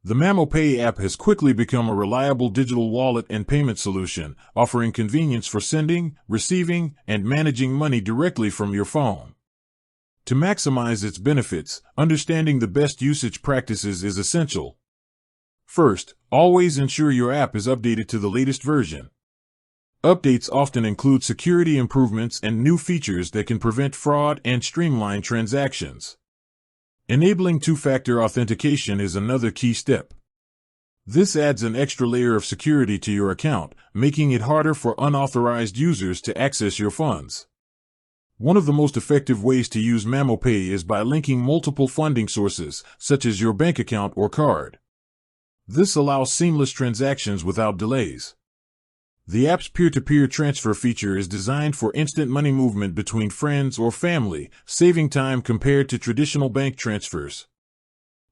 The mamopay app has quickly become a reliable digital wallet and payment solution, offering convenience for sending, receiving, and managing money directly from your phone. To maximize its benefits, understanding the best usage practices is essential. First, always ensure your app is updated to the latest version. Updates often include security improvements and new features that can prevent fraud and streamline transactions. Enabling two-factor authentication is another key step. This adds an extra layer of security to your account, making it harder for unauthorized users to access your funds. One of the most effective ways to use mamopay is by linking multiple funding sources, such as your bank account or card. This allows seamless transactions without delays. The app's peer-to-peer transfer feature is designed for instant money movement between friends or family, saving time compared to traditional bank transfers.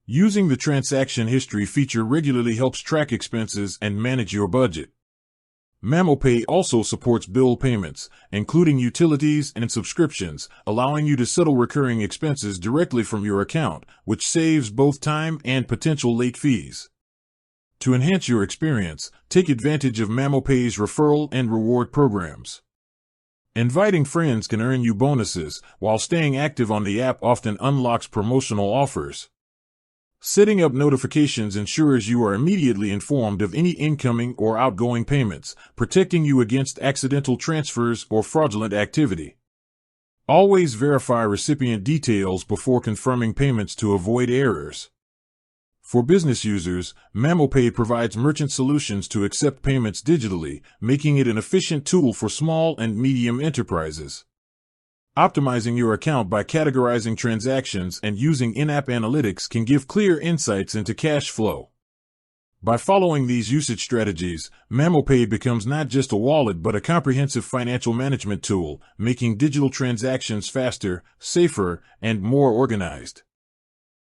Using the transaction history feature regularly helps track expenses and manage your budget. mamopay also supports bill payments, including utilities and subscriptions, allowing you to settle recurring expenses directly from your account, which saves both time and potential late fees. To enhance your experience, take advantage of mamopay's referral and reward programs. Inviting friends can earn you bonuses, while staying active on the app often unlocks promotional offers. Setting up notifications ensures you are immediately informed of any incoming or outgoing payments, protecting you against accidental transfers or fraudulent activity. Always verify recipient details before confirming payments to avoid errors. For business users, mamopay provides merchant solutions to accept payments digitally, making it an efficient tool for small and medium enterprises. Optimizing your account by categorizing transactions and using in-app analytics can give clear insights into cash flow. By following these usage strategies, mamopay becomes not just a wallet but a comprehensive financial management tool, making digital transactions faster, safer, and more organized.